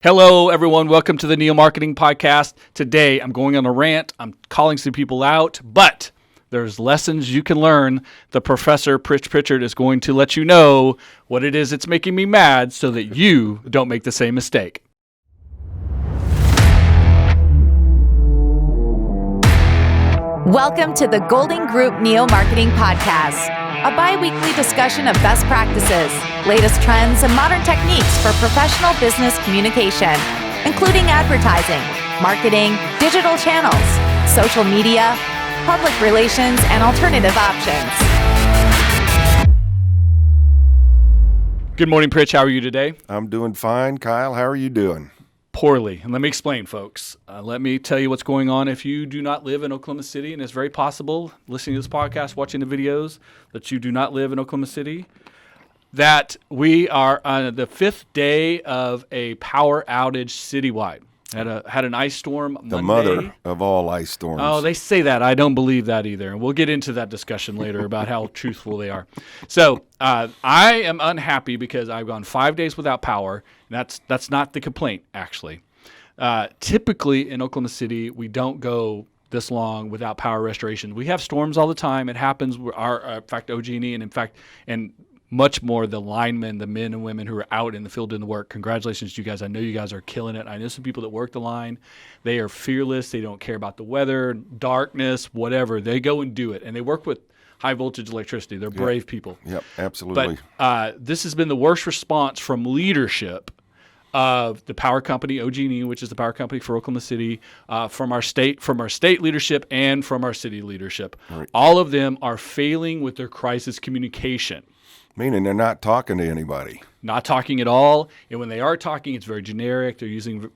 Hello, everyone. Welcome to the Neo Marketing Podcast. Today, I'm going on a rant. I'm calling some people out, but there's lessons you can learn. The professor, Pritchard, is going to let you know what it is that's making me mad so that you don't make the same mistake. Welcome to the Golden Group Neo Marketing Podcast, a bi-weekly discussion of best practices, latest trends, and modern techniques for professional business communication, including advertising, marketing, digital channels, social media, public relations, and alternative options. Good morning, Pritch. How are you today? I'm doing fine. Kyle, how are you doing? Poorly. And let me explain, folks. Let me tell you what's going on. If you do not live in Oklahoma City, and it's very possible, listening to this podcast, watching the videos, that you do not live in Oklahoma City, that we are on the fifth day of a power outage citywide. Had an ice storm Monday. The mother of all ice storms. Oh, they say that. I don't believe that either. And we'll get into that discussion later about how truthful they are. So I am unhappy because I've gone 5 days without power. And that's not the complaint, actually. Typically in Oklahoma City, we don't go this long without power restoration. We have storms all the time. It happens. In fact, OG&E and much more the linemen, the men and women who are out in the field doing the work. Congratulations to you guys. I know you guys are killing it. I know some people that work the line. They are fearless. They don't care about the weather, darkness, whatever. They go and do it. And they work with high voltage electricity. They're brave people. Yep, absolutely. But this has been the worst response from leadership of the power company, OG&E, which is the power company for Oklahoma City, from our state leadership and from our city leadership. Right. All of them are failing with their crisis communication. Meaning they're not talking to anybody. Not talking at all. And when they are talking, it's very generic. They're using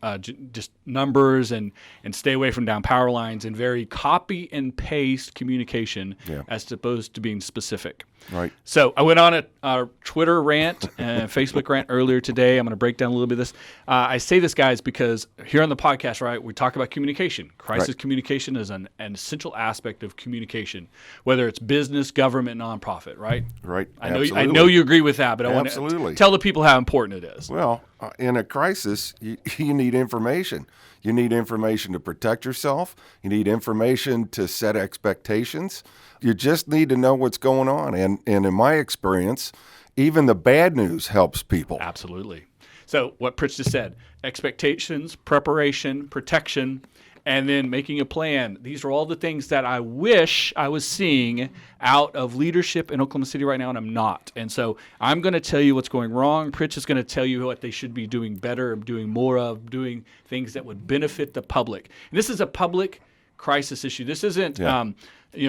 just numbers and stay away from down power lines and very copy and paste communication as opposed to being specific. Right. So I went on a Twitter rant and Facebook rant earlier today. I'm going to break down a little bit of this. I say this, guys, because here on the podcast, right, we talk about communication. Crisis communication is an essential aspect of communication, whether it's business, government, nonprofit, right? Right. I know you agree with that, but I want to tell the people how important it is. Well, in a crisis, you need information. You need information to protect yourself. You need information to set expectations. You just need to know what's going on. And in my experience, even the bad news helps people. Absolutely. So what Pritch just said, expectations, preparation, protection, and then making a plan. These are all the things that I wish I was seeing out of leadership in Oklahoma City right now, and I'm not. And so I'm going to tell you what's going wrong. Pritch is going to tell you what they should be doing better, doing more of, doing things that would benefit the public. And this is a public crisis issue. This isn't,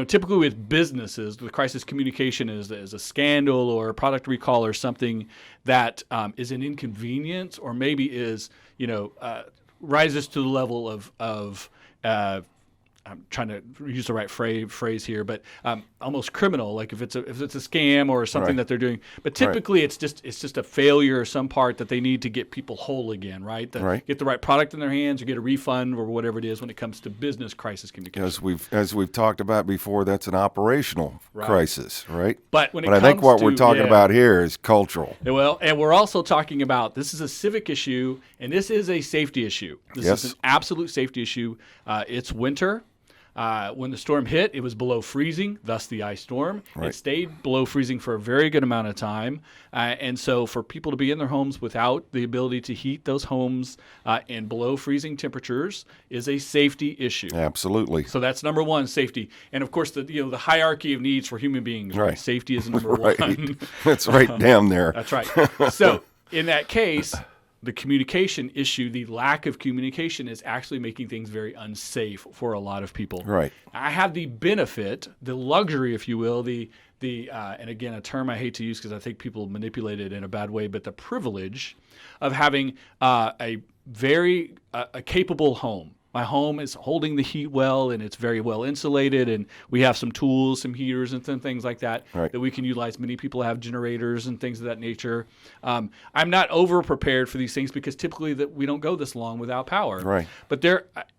typically with businesses, the crisis communication is a scandal or a product recall or something that is an inconvenience or maybe is, rises to the level of I'm trying to use the right phrase here, but almost criminal, like if it's a scam or something that they're doing. But typically, it's just a failure or some part that they need to get people whole again, right? Get the right product in their hands or get a refund or whatever it is when it comes to business crisis communication. As we've talked about before, that's an operational crisis, right? But I think what we're talking about here is cultural. Well, and we're also talking about this is a civic issue and this is a safety issue. This is an absolute safety issue. It's winter. When the storm hit, it was below freezing, thus the ice storm. Right. It stayed below freezing for a very good amount of time. And so for people to be in their homes without the ability to heat those homes in below freezing temperatures is a safety issue. Absolutely. So that's number one, safety. And of course, the hierarchy of needs for human beings, right? Safety is number one. That's right down there. That's right. So in that case, the communication issue, the lack of communication is actually making things very unsafe for a lot of people. Right. I have the benefit, the luxury, if you will, and again, a term I hate to use because I think people manipulate it in a bad way, but the privilege of having a very capable home. My home is holding the heat well, and it's very well insulated, and we have some tools, some heaters, and some things like that that we can utilize. Many people have generators and things of that nature. I'm not over-prepared for these things because typically we don't go this long without power. Right. But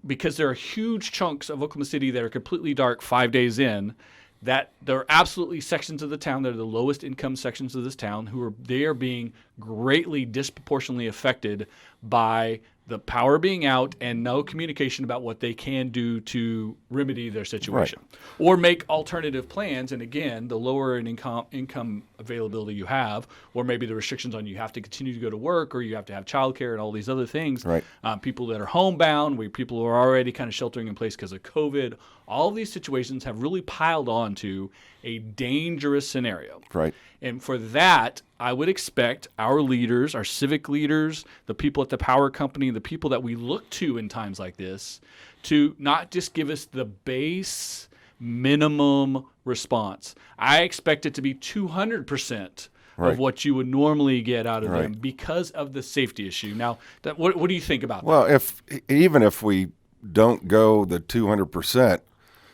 because there are huge chunks of Oklahoma City that are completely dark 5 days in, that there are absolutely sections of the town that are the lowest income sections of this town they are being greatly disproportionately affected by the power being out and no communication about what they can do to remedy their situation or make alternative plans. And again, the lower in income availability you have, or maybe the restrictions on you have to continue to go to work or you have to have childcare and all these other things. Right. People that are homebound, people who are already kind of sheltering in place because of COVID, all of these situations have really piled on to a dangerous scenario. Right. And for that, I would expect our leaders, our civic leaders, the people at the power company, the people that we look to in times like this, to not just give us the base minimum response. I expect it to be 200% of what you would normally get out of them because of the safety issue. Now, what do you think about that? Well, even if we don't go the 200%,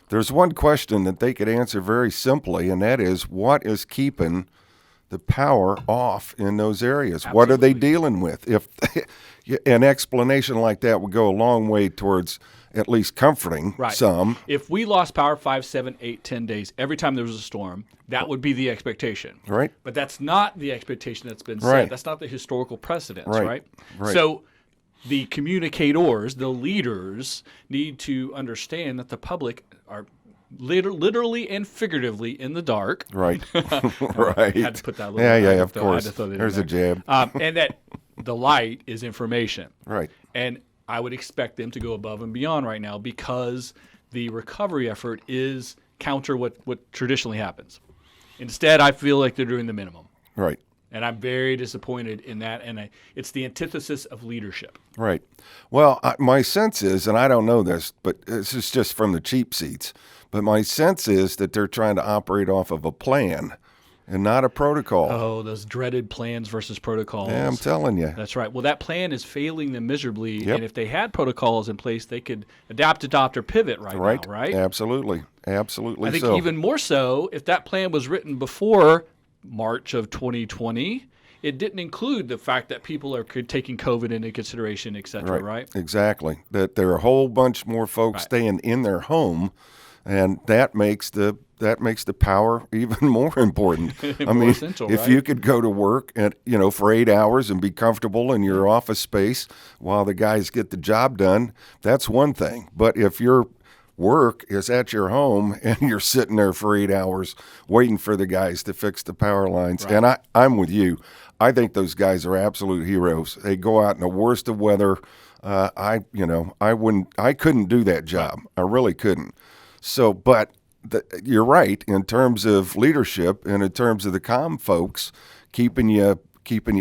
there's one question that they could answer very simply, and that is, what is keeping the power off in those areas? Absolutely. What are they dealing with? If an explanation like that would go a long way towards at least comforting some. If we lost power 5, 7, 8, 10 days every time there was a storm, that would be the expectation. Right. But that's not the expectation that's been set. That's not the historical precedence, right? So the communicators, the leaders, need to understand that the public are literally and figuratively in the dark. Right. I had to put that little of course. There's a jab. And that the light is information. Right. And I would expect them to go above and beyond right now because the recovery effort is counter what traditionally happens. Instead, I feel like they're doing the minimum. Right. And I'm very disappointed in that. And it's the antithesis of leadership. Right. Well, my sense is, and I don't know this, but this is just from the cheap seats, but my sense is that they're trying to operate off of a plan and not a protocol. Oh, those dreaded plans versus protocols. Yeah, I'm telling you. That's right. Well, that plan is failing them miserably. Yep. And if they had protocols in place, they could adapt, adopt, or pivot now, right? Absolutely. Absolutely. I think even more so, if that plan was written before March of 2020, it didn't include the fact that people are taking COVID into consideration, et cetera, right? Exactly. That there are a whole bunch more folks staying in their home, and that makes the power even more important. I mean, essential, if you could go to work for 8 hours and be comfortable in your office space while the guys get the job done, that's one thing. But if your work is at your home and you're sitting there for 8 hours waiting for the guys to fix the power lines, and I'm with you. I think those guys are absolute heroes. They go out in the worst of weather. I couldn't do that job. I really couldn't. So, but you're right in terms of leadership and in terms of the comm folks keeping you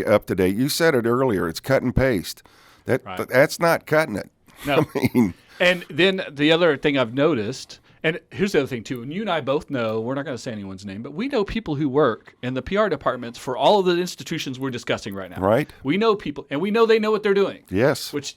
up to date. You said it earlier. It's cut and paste. That's not cutting it. No. I mean, and then the other thing I've noticed, and here's the other thing too, and you and I both know, we're not going to say anyone's name, but we know people who work in the PR departments for all of the institutions we're discussing right now. Right. We know people, and we know they know what they're doing. Yes. Which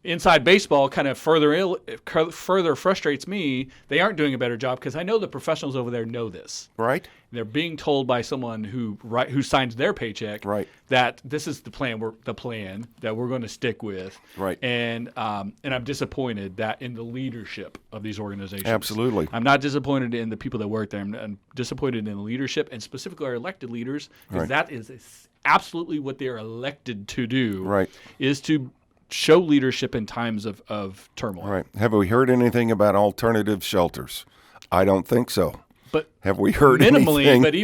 inside baseball kind of further frustrates me. They aren't doing a better job because I know the professionals over there know this. Right. They're being told by someone who signs their paycheck that this is the plan that we're going to stick with. Right. And I'm disappointed that in the leadership of these organizations. Absolutely. I'm not disappointed in the people that work there. I'm disappointed in the leadership and specifically our elected leaders because that is absolutely what they're elected to do. Right. Is to show leadership in times of turmoil. Right. Have we heard anything about alternative shelters? I don't think so. But have we heard minimally, anything? But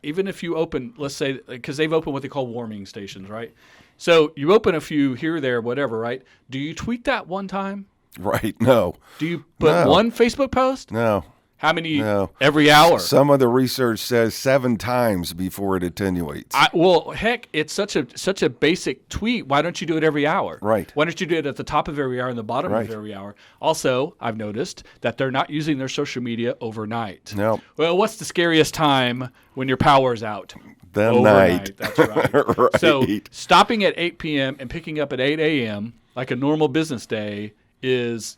even if you open, let's say, because they've opened what they call warming stations, right? So you open a few here, there, whatever, right? Do you tweet that one time? Right. No. Do you put one Facebook post? No. How many? No. Every hour? Some of the research says 7 times before it attenuates. Well, heck, it's such a basic tweet. Why don't you do it every hour? Right. Why don't you do it at the top of every hour and the bottom of every hour? Also, I've noticed that they're not using their social media overnight. No. Well, what's the scariest time when your power's out? The overnight. night. That's right. Right. So stopping at 8 p.m. and picking up at 8 a.m. like a normal business day is...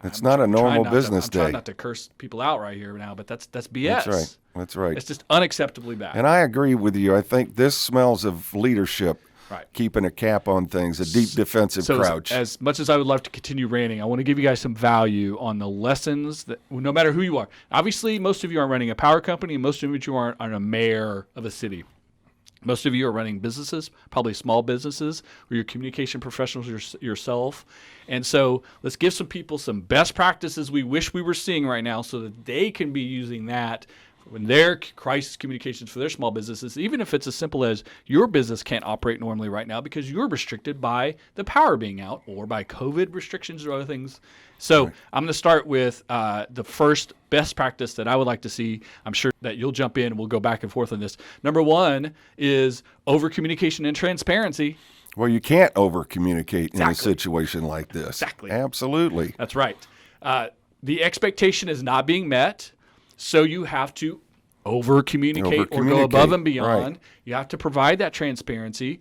It's not a normal business day. I'm trying not to curse people out right here now, but that's BS. That's right. It's just unacceptably bad. And I agree with you. I think this smells of leadership, keeping a cap on things, a deep defensive crouch. As much as I would love to continue ranting, I want to give you guys some value on the lessons that, no matter who you are. Obviously, most of you aren't running a power company, and most of you aren't a mayor of a city. Most of you are running businesses, probably small businesses, or you're communication professionals yourself. And so let's give some people some best practices we wish we were seeing right now so that they can be using that when their crisis communications for their small businesses, even if it's as simple as your business can't operate normally right now because you're restricted by the power being out or by COVID restrictions or other things. So I'm going to start with the first best practice that I would like to see. I'm sure that you'll jump in and we'll go back and forth on this. Number one is over communication and transparency. Well, you can't over communicate in a situation like this. Exactly. Absolutely. That's right. The expectation is not being met. So you have to over-communicate or go above and beyond. Right. You have to provide that transparency.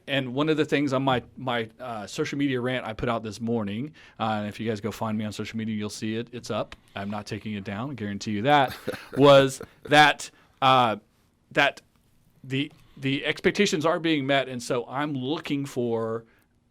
And one of the things on my social media rant I put out this morning, and if you guys go find me on social media, you'll see it. It's up. I'm not taking it down. I guarantee you that. Was that that the expectations are being met, and so I'm looking for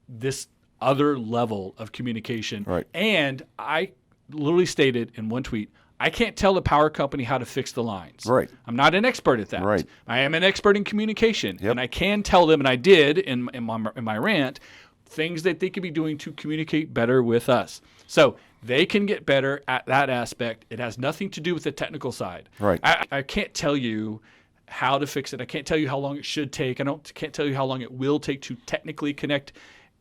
this other level of communication. Right. And I literally stated in one tweet, I can't tell the power company how to fix the lines. Right. I'm not an expert at that. Right. I am an expert in communication. Yep. And I can tell them, and I did in my rant, things that they could be doing to communicate better with us. So they can get better at that aspect. It has nothing to do with the technical side. Right. I can't tell you how to fix it. I can't tell you how long it should take. Can't tell you how long it will take to technically connect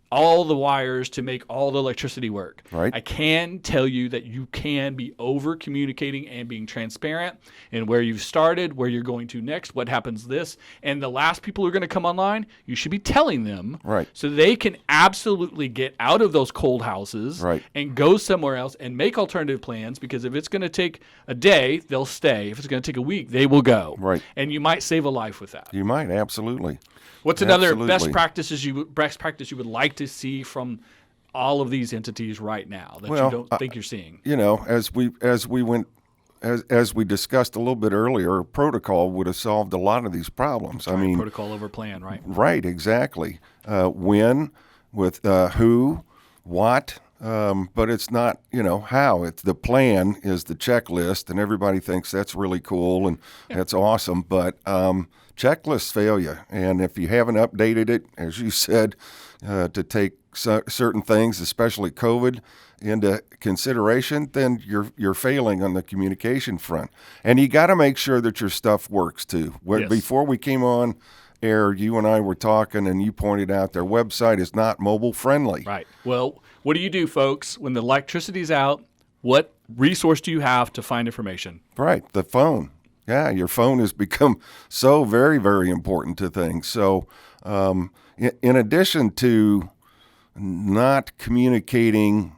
all the wires to make all the electricity work. Right. I can tell you that you can be over communicating and being transparent in where you've started, where you're going to next, what happens this. And the last people who are going to come online, you should be telling them Right. so they can absolutely get out of those cold houses Right. and go somewhere else and make alternative plans, because if it's going to take a day, they'll stay. If it's going to take a week, they will go. Right. And you might save a life with that. You might, absolutely. What's another Absolutely. best practice you would like to see from all of these entities right now that you don't think you're seeing? You know, as we discussed a little bit earlier, protocol would have solved a lot of these problems. I mean, Protocol over plan, right? right, exactly. When, with who, what, but it's not, how. It's the plan is the checklist, and everybody thinks that's really cool and that's awesome. But checklists fail you, and if you haven't updated it, as you said, to take certain things, especially COVID, into consideration, then you're failing on the communication front. And you got to make sure that your stuff works too. Yes. Before we came on air, you and I were talking, and you pointed out their website is not mobile friendly. Right. Well, what do you do, folks, when the electricity's out? What resource do you have to find information? Right, the phone. Yeah, your phone has become so very, very important to things. So in addition to not communicating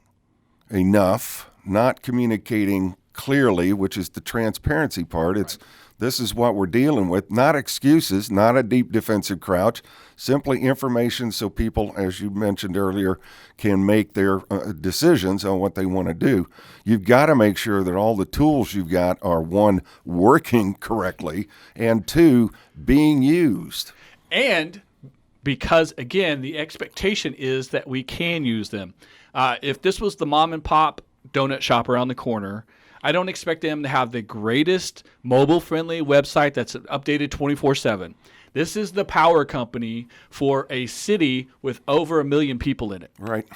enough, not communicating clearly, which is the transparency part, this is what we're dealing with. Not excuses, not a deep defensive crouch, simply information so people, as you mentioned earlier, can make their decisions on what they want to do. You've got to make sure that all the tools you've got are, one, working correctly, and two, being used. And because, again, the expectation is that we can use them. If this was the mom and pop donut shop around the corner, I don't expect them to have the greatest mobile-friendly website that's updated 24/7. This is the power company for a city with over 1 million people in it. Right.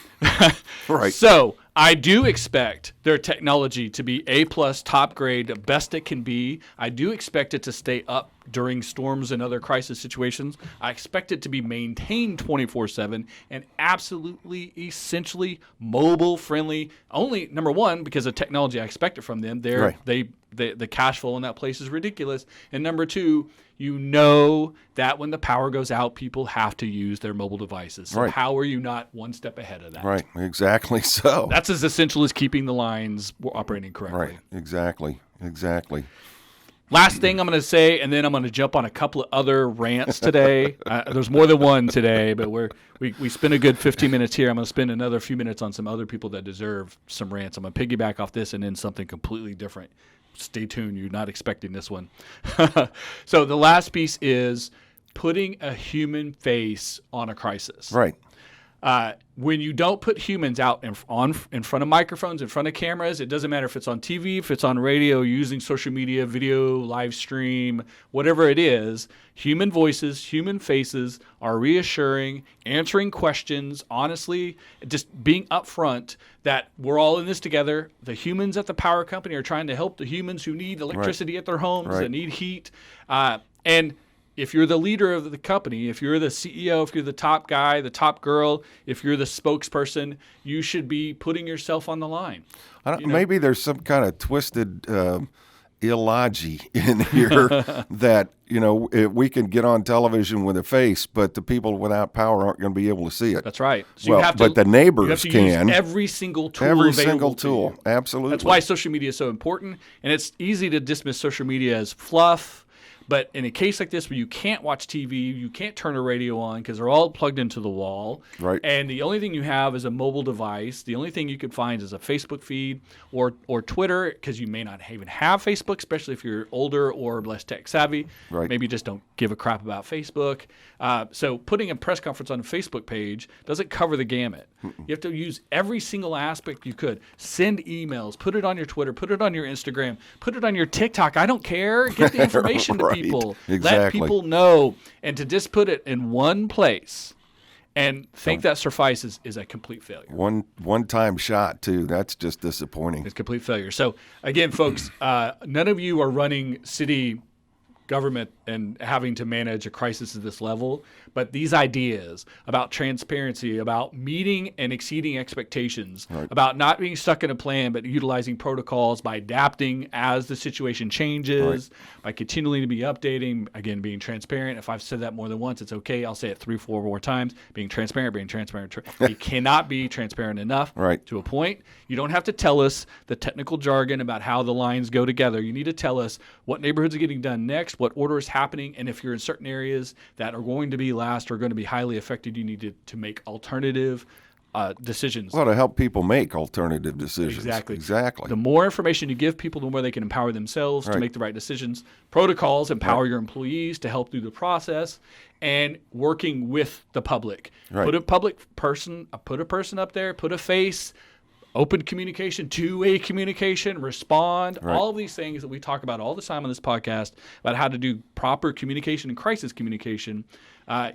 Right. So I do expect their technology to be A+, top grade, the best it can be. I do expect it to stay up during storms and other crisis situations. I expect it to be maintained 24/7 and absolutely, essentially mobile friendly. Only, number one, because of technology I expect it from them. The cash flow in that place is ridiculous. And number two, you know that when the power goes out, people have to use their mobile devices. So how are you not one step ahead of that? Right, exactly so. That's as essential as keeping the lines operating correctly. Right, exactly. Last thing I'm going to say, and then I'm going to jump on a couple of other rants today. There's more than one today, but we spent a good 15 minutes here. I'm going to spend another few minutes on some other people that deserve some rants. I'm going to piggyback off this and then something completely different. Stay tuned. You're not expecting this one. So the last piece is putting a human face on a crisis. Right. when you don't put humans out in front of microphones, in front of cameras, it doesn't matter if it's on TV, if it's on radio, using social media, video, live stream, whatever it is, human voices, human faces are reassuring, answering questions, honestly, just being upfront that we're all in this together. The humans at the power company are trying to help the humans who need electricity at their homes, that need heat. And if you're the leader of the company, if you're the CEO, if you're the top guy, the top girl, if you're the spokesperson, you should be putting yourself on the line. Maybe there's some kind of twisted illogy in here that, we can get on television with a face, but the people without power aren't going to be able to see it. That's right. So but the neighbors can. Use every single tool Every available single to tool. you. Absolutely. That's why social media is so important. And it's easy to dismiss social media as fluff. But in a case like this where you can't watch TV, you can't turn a radio on because they're all plugged into the wall. Right. And the only thing you have is a mobile device. The only thing you could find is a Facebook feed or Twitter, because you may not even have Facebook, especially if you're older or less tech savvy. Right. Maybe just don't give a crap about Facebook. So putting a press conference on a Facebook page doesn't cover the gamut. You have to use every single aspect you could. Send emails, put it on your Twitter, put it on your Instagram, put it on your TikTok. I don't care. Get the information to people. Exactly. Let people know. And to just put it in one place and think that suffices is a complete failure. One-time shot, too. That's just disappointing. It's complete failure. So, again, folks, none of you are running city government and having to manage a crisis at this level, but these ideas about transparency, about meeting and exceeding expectations, about not being stuck in a plan but utilizing protocols by adapting as the situation changes, by continually to be updating, again, being transparent. If I've said that more than once, it's okay. I'll say it 3-4 more times. Being transparent. You cannot be transparent enough to a point. You don't have to tell us the technical jargon about how the lines go together. You need to tell us what neighborhoods are getting done next, what order is happening, and if you're in certain areas that are going to be last or going to be highly affected, you need to make alternative decisions. Well, to help people make alternative decisions. Exactly. The more information you give people, the more they can empower themselves to make the right decisions. Protocols empower your employees to help through the process, and working with the public. Put a person up there, put a face, open communication, two-way communication, respond, all of these things that we talk about all the time on this podcast about how to do proper communication and crisis communication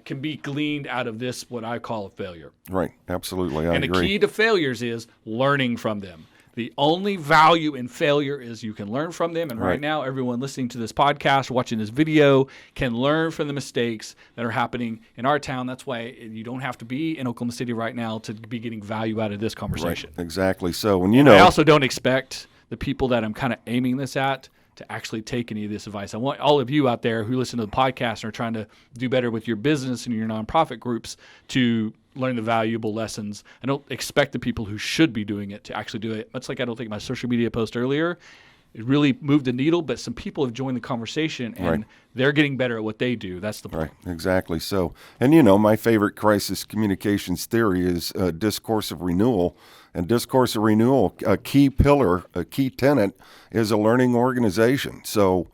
can be gleaned out of this, what I call a failure. Right, absolutely, I agree. And the key to failures is learning from them. The only value in failure is you can learn from them. And right now, everyone listening to this podcast, watching this video, can learn from the mistakes that are happening in our town. That's why you don't have to be in Oklahoma City right now to be getting value out of this conversation. Right, exactly. So when I also don't expect the people that I'm kind of aiming this at to actually take any of this advice. I want all of you out there who listen to the podcast and are trying to do better with your business and your nonprofit groups to learn the valuable lessons. I don't expect the people who should be doing it to actually do it. Much like I don't think my social media post earlier, it really moved the needle, but some people have joined the conversation and they're getting better at what they do. That's the point. Right, exactly. So, and my favorite crisis communications theory is discourse of renewal. And discourse of renewal, a key pillar, a key tenet is a learning organization. So,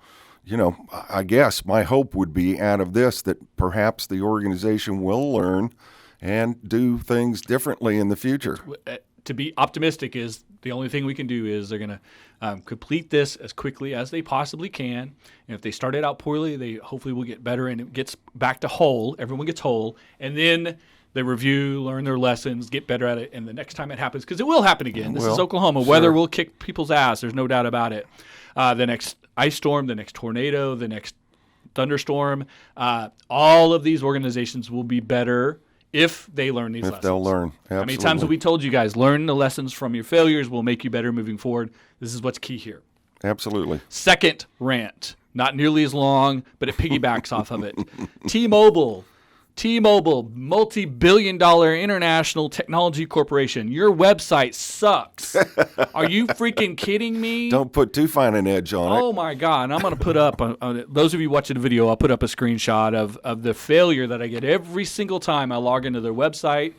I guess my hope would be out of this that perhaps the organization will learn and do things differently in the future. To be optimistic is the only thing we can do is they're going to complete this as quickly as they possibly can. And if they started out poorly, they hopefully will get better and it gets back to whole. Everyone gets whole. And then they review, learn their lessons, get better at it. And the next time it happens, because it will happen again. This is Oklahoma. Sure. Weather will kick people's ass. There's no doubt about it. The next ice storm, the next tornado, the next thunderstorm, all of these organizations will be better if they learn these lessons. If they'll learn, absolutely. How many times have we told you guys, learn the lessons from your failures will make you better moving forward? This is what's key here. Absolutely. Second rant, not nearly as long, but it piggybacks off of it. T-Mobile, multi-billion-dollar international technology corporation. Your website sucks. Are you freaking kidding me? Don't put too fine an edge on it. Oh, my God. And I'm going to put up, those of you watching the video, I'll put up a screenshot of the failure that I get every single time I log into their website.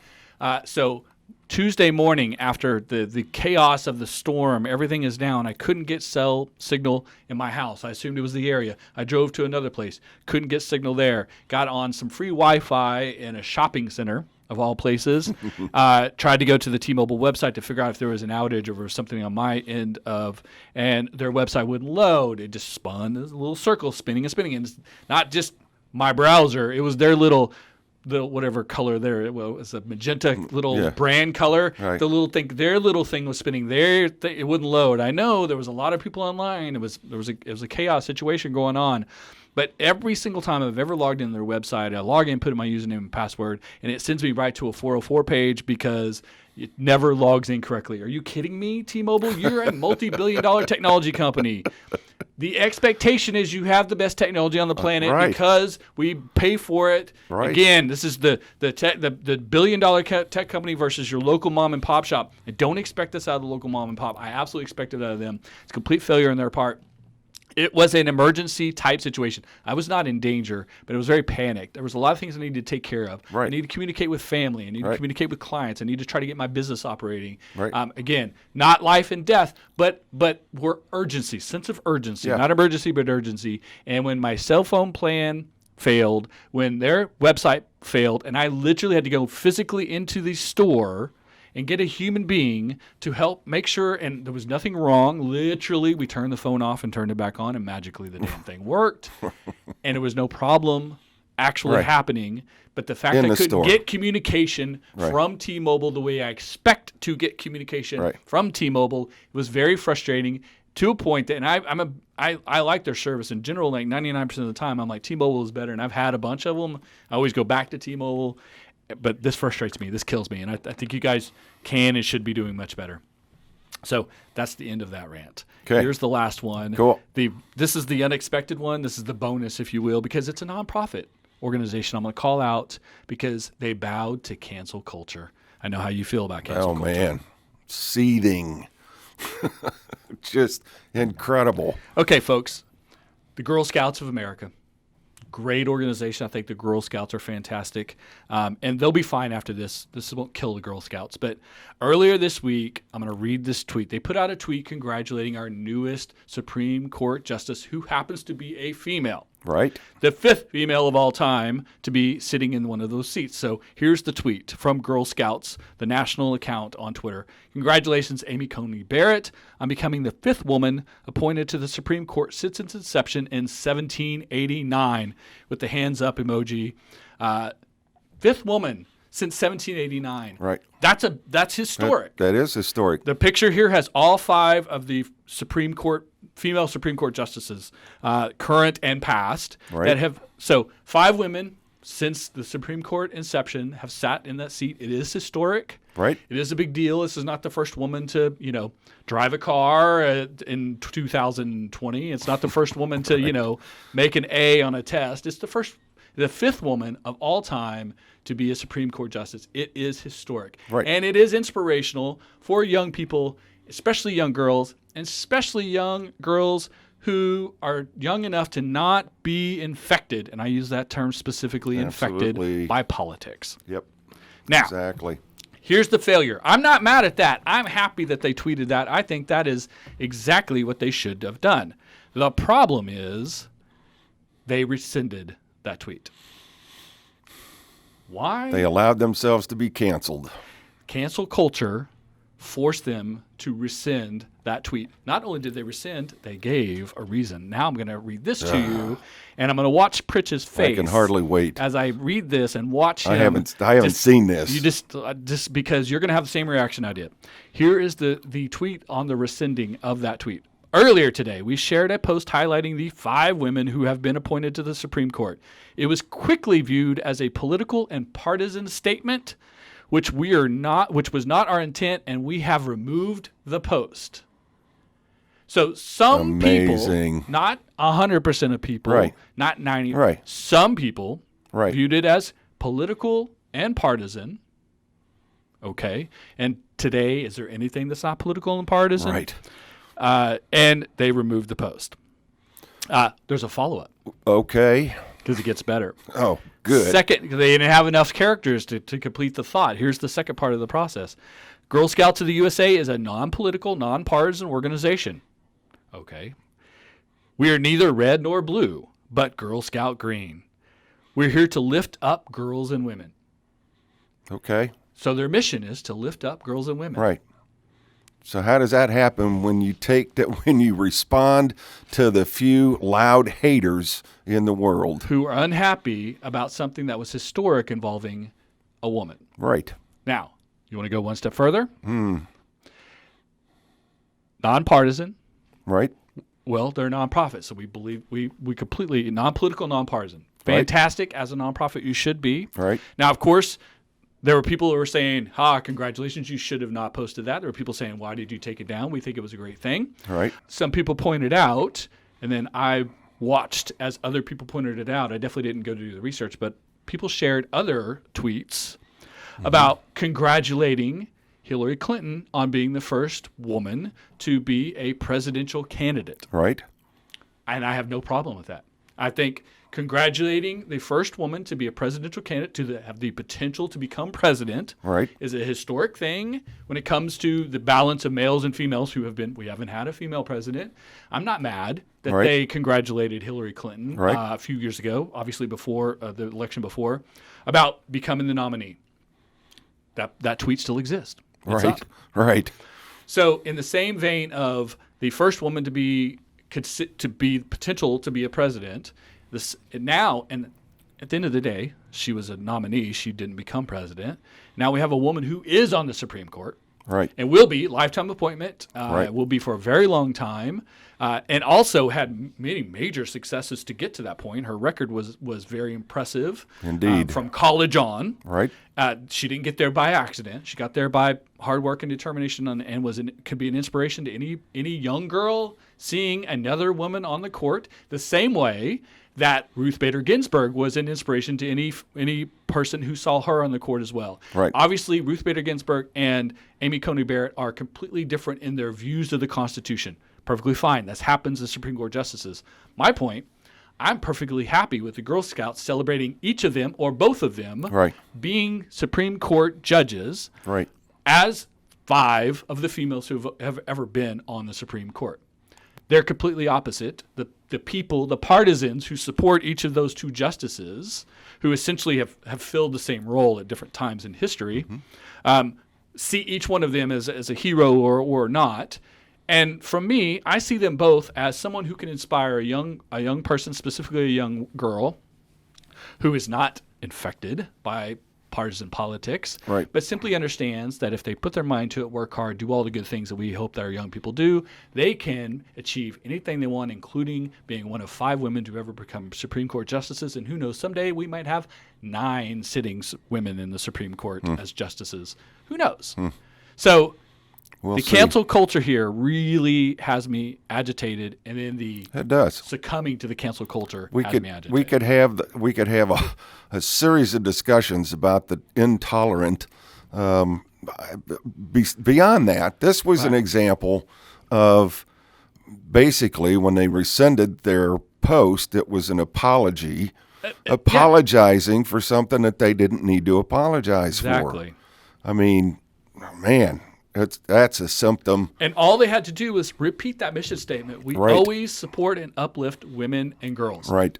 So Tuesday morning, after the chaos of the storm, everything is down. I couldn't get cell signal in my house. I assumed it was the area. I drove to another place. Couldn't get signal there. Got on some free Wi-Fi in a shopping center. of all places. Tried to go to the T-Mobile website to figure out if there was an outage or something on my end and their website wouldn't load. It just spun this little circle spinning and spinning. And it's not just my browser. It was their little whatever color there. It was a magenta little brand color. Right. The little thing, their little thing was spinning. It wouldn't load. I know there was a lot of people online. It was a chaos situation going on. But every single time I've ever logged in their website, I log in, put in my username and password, and it sends me right to a 404 page because it never logs in correctly. Are you kidding me, T-Mobile? You're a multi-billion-dollar technology company. The expectation is you have the best technology on the planet because we pay for it. Right. Again, this is the billion-dollar tech company versus your local mom and pop shop. And don't expect this out of the local mom and pop. I absolutely expect it out of them. It's a complete failure on their part. It was an emergency type situation. I was not in danger, but it was very panicked. There was a lot of things I needed to take care of. Right. I needed to communicate with family. I needed to communicate with clients. I needed to try to get my business operating. Right. Again, not life and death, but we're urgency, sense of urgency, not emergency, but urgency. And when my cell phone plan failed, when their website failed, and I literally had to go physically into the store and get a human being to help make sure, and there was nothing wrong. Literally, we turned the phone off and turned it back on, and magically the damn thing worked. And there was no problem actually happening. But the fact that I couldn't get communication from T-Mobile the way I expect to get communication from T-Mobile was very frustrating to a point that, and I like their service in general. Like 99% of the time, I'm like, T-Mobile is better, and I've had a bunch of them. I always go back to T-Mobile. But this frustrates me. This kills me. And I think you guys can and should be doing much better. So that's the end of that rant. Okay. Here's the last one. Cool. This is the unexpected one. This is the bonus, if you will, because it's a nonprofit organization I'm going to call out because they bowed to cancel culture. I know how you feel about cancel culture. Oh, man. Seething. Just incredible. Okay, folks. The Girl Scouts of America. Great organization. I think the Girl Scouts are fantastic. And they'll be fine after this. This won't kill the Girl Scouts. But earlier this week, I'm going to read this tweet. They put out a tweet congratulating our newest Supreme Court justice, who happens to be a female. Right. The 5th female of all time to be sitting in one of those seats. So here's the tweet from Girl Scouts, the national account on Twitter. Congratulations, Amy Coney Barrett, on becoming the 5th woman appointed to the Supreme Court since its inception in 1789, with the hands up emoji. 5th woman since 1789. Right. That's historic. That is historic. The picture here has all 5 of the female Supreme Court justices, current and past, that have. So 5 women since the Supreme Court inception have sat in that seat. It is historic. Right. It is a big deal. This is not the first woman to, drive a car in 2020. It's not the first woman to, make an A on a test. It's the 5th woman of all time to be a Supreme Court justice. It is historic. Right. And it is inspirational for young people, especially young girls, and especially young girls who are young enough to not be infected, and I use that term specifically, infected by politics. Yep. Now, exactly. Here's the failure. I'm not mad at that. I'm happy that they tweeted that. I think that is exactly what they should have done. The problem is they rescinded that tweet. Why? They allowed themselves to be canceled. Cancel culture forced them to rescind that tweet. Not only did they rescind, they gave a reason. Now I'm going to read this to you, and I'm going to watch Pritch's face. I can hardly wait as I read this and watch him. I haven't seen this. You just because you're going to have the same reaction I did. Here is the tweet on the rescinding of that tweet. Earlier today, we shared a post highlighting the 5 women who have been appointed to the Supreme Court. It was quickly viewed as a political and partisan statement, which was not our intent, and we have removed the post. So some people, not 100% of people, not 90%, some people viewed it as political and partisan. Okay. And today, is there anything that's not political and partisan? Right. And they removed the post. There's a follow-up. Okay. Because it gets better. Oh, good. Second, they didn't have enough characters to complete the thought. Here's the second part of the process. Girl Scouts of the USA is a non-political, non-partisan organization. Okay. We are neither red nor blue, but Girl Scout green. We're here to lift up girls and women. Okay. So their mission is to lift up girls and women. Right. So how does that happen when you respond to the few loud haters in the world? Who are unhappy about something that was historic involving a woman. Right. Now, you want to go one step further? Nonpartisan. Right. Well, they're nonprofits, so we believe we completely non-political, nonpartisan. Right. Fantastic. As a nonprofit, you should be. Right. Now, of course, there were people who were saying, congratulations, you should have not posted that. There were people saying, why did you take it down? We think it was a great thing. Right. Some people pointed out, and then I watched as other people pointed it out. I definitely didn't go to do the research, but people shared other tweets about congratulating Hillary Clinton on being the first woman to be a presidential candidate. Right. And I have no problem with that. I think congratulating the first woman to be a presidential candidate, to have the potential to become president, Right. is a historic thing when it comes to the balance of males and females we haven't had a female president. I'm not mad that Right. they congratulated Hillary Clinton Right. a few years ago, obviously before the election before, about becoming the nominee. That tweet still exists. It's Right. up. Right. So in the same vein of the first woman to be potential to be a president, now, and at the end of the day, she was a nominee. She didn't become president. Now we have a woman who is on the Supreme Court. Right. And will be lifetime appointment. Right. Will be for a very long time, and also had many major successes to get to that point. Her record was very impressive. Indeed. From college on. Right. She didn't get there by accident. She got there by hard work and determination, and could be an inspiration to any young girl seeing another woman on the court. The same way that Ruth Bader Ginsburg was an inspiration to any person who saw her on the court as well. Right. Obviously, Ruth Bader Ginsburg and Amy Coney Barrett are completely different in their views of the Constitution. Perfectly fine. That happens as Supreme Court justices. My point, I'm perfectly happy with the Girl Scouts celebrating each of them or both of them Right. being Supreme Court judges Right. as 5 of the females who have ever been on the Supreme Court. They're completely opposite. The people, the partisans who support each of those 2 justices, who essentially have filled the same role at different times in history, see each one of them as a hero or not. And from me, I see them both as someone who can inspire a young person, specifically a young girl, who is not infected by partisan politics, Right. but simply understands that if they put their mind to it, work hard, do all the good things that we hope that our young people do, they can achieve anything they want, including being one of 5 women to ever become Supreme Court justices. And who knows, someday we might have 9 sitting women in the Supreme Court as justices. Who knows? So We'll the see. cancel culture here really has me agitated, and then the It does. succumbing to the cancel culture We has could me agitated. we could have a series of discussions about the intolerant. Beyond that, this was an example of basically when they rescinded their post, it was an apology, apologizing for something that they didn't need to apologize Exactly. for. I mean, man, that's a symptom. And all they had to do was repeat that mission statement. We Right. always support and uplift women and girls. Right.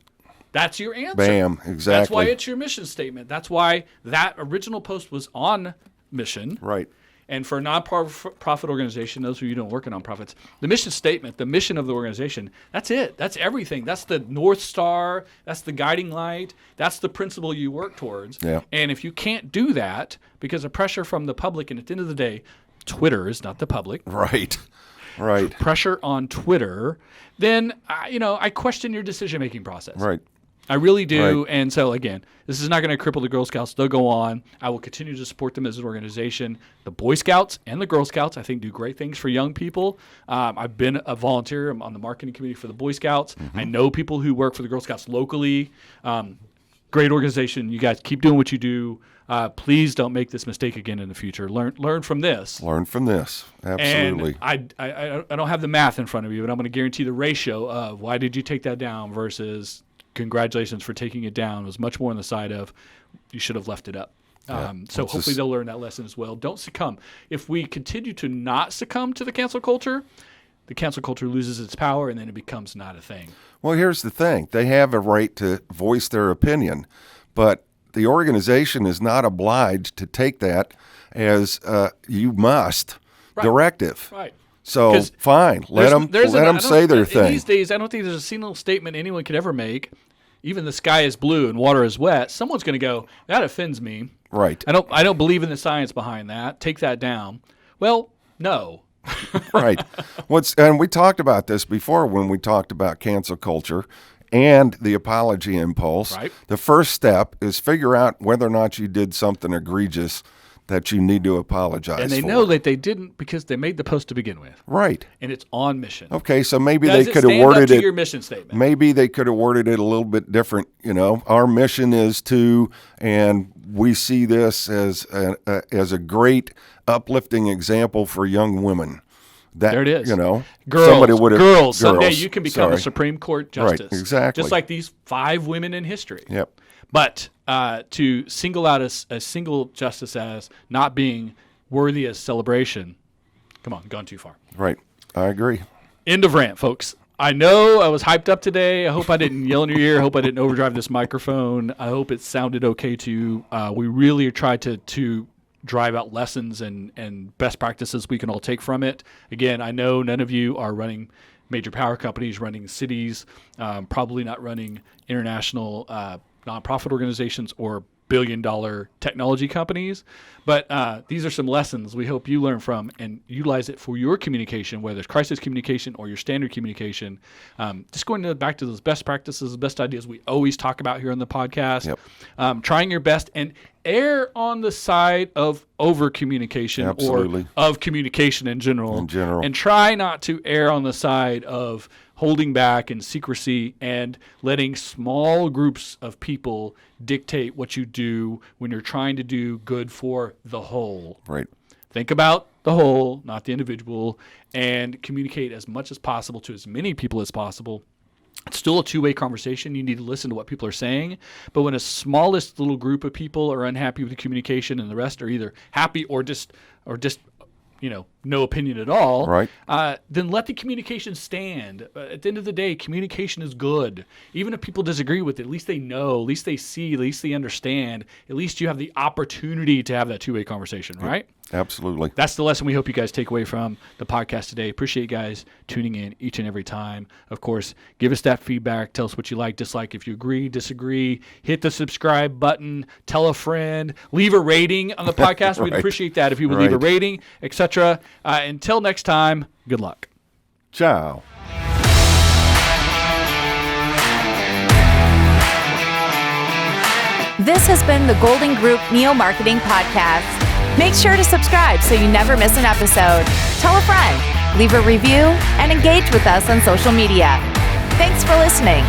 That's your answer. Bam. That's Exactly. why it's your mission statement. That's why that original post was on mission. Right. And for a non-profit organization, those of you who don't work in nonprofits, the mission statement, the mission of the organization, that's it. That's everything. That's the North Star. That's the guiding light. That's the principle you work towards. Yeah. And if you can't do that because of pressure from the public, and at the end of the day, Twitter is not the public. Right. Right. Pressure on Twitter, then I question your decision-making process. Right. I really do. Right. And so, again, this is not going to cripple the Girl Scouts. They'll go on. I will continue to support them as an organization. The Boy Scouts and the Girl Scouts, I think, do great things for young people. I've been a volunteer. I'm on the marketing committee for the Boy Scouts. I know people who work for the Girl Scouts locally. Great organization. You guys keep doing what you do. Please don't make this mistake again in the future. Learn from this. Learn from this. Absolutely. And I don't have the math in front of you, but I'm going to guarantee the ratio of why did you take that down versus congratulations for taking it down was much more on the side of you should have left it up. So hopefully they'll learn that lesson as well. Don't succumb. If we continue to not succumb to the cancel culture loses its power, and then it becomes not a thing. Well, here's the thing. They have a right to voice their opinion, but the organization is not obliged to take that as you must directive. Right. So fine, let them say their thing. These days, I don't think there's a single statement anyone could ever make. Even the sky is blue and water is wet. Someone's going to go, that offends me. Right. I don't believe in the science behind that. Take that down. Well, no. Right. And we talked about this before when we talked about cancel culture and the apology impulse. Right. The first step is figure out whether or not you did something egregious that you need to apologize for. And they know that they didn't because they made the post to begin with. Right. And it's on mission. Okay, so maybe Does they it could have stand up worded to it. your mission statement? Maybe they could have worded it a little bit different. Our mission is to, and we see this as a great uplifting example for young women. There it is. Girls. Someday you can become a Supreme Court justice. Right, exactly. Just like these 5 women in history. Yep. But to single out a single justice as not being worthy of celebration, come on, gone too far. Right. I agree. End of rant, folks. I know I was hyped up today. I hope I didn't yell in your ear. I hope I didn't overdrive this microphone. I hope it sounded okay to you. We really tried to drive out lessons and best practices we can all take from it. Again, I know none of you are running major power companies, running cities, probably not running international nonprofit organizations or billion-dollar technology companies. But these are some lessons we hope you learn from and utilize it for your communication, whether it's crisis communication or your standard communication. Just going back to those best practices, best ideas we always talk about here on the podcast. Yep. Trying your best and err on the side of over-communication or of communication in general. And try not to err on the side of holding back and secrecy and letting small groups of people dictate what you do when you're trying to do good for the whole. Right. Think about the whole, not the individual, and communicate as much as possible to as many people as possible. It's still a two-way conversation. You need to listen to what people are saying. But when a smallest little group of people are unhappy with the communication and the rest are either happy or just no opinion at all, right. Then let the communication stand. At the end of the day, communication is good. Even if people disagree with it, at least they know, at least they see, at least they understand. At least you have the opportunity to have that two-way conversation, right? Absolutely. That's the lesson we hope you guys take away from the podcast today. Appreciate you guys tuning in each and every time. Of course, give us that feedback. Tell us what you like, dislike. If you agree, disagree, hit the subscribe button. Tell a friend. Leave a rating on the podcast. We'd appreciate that if you would leave a rating, etc. Until next time, good luck. Ciao. This has been the Golden Group Neo Marketing Podcast. Make sure to subscribe so you never miss an episode. Tell a friend, leave a review, and engage with us on social media. Thanks for listening.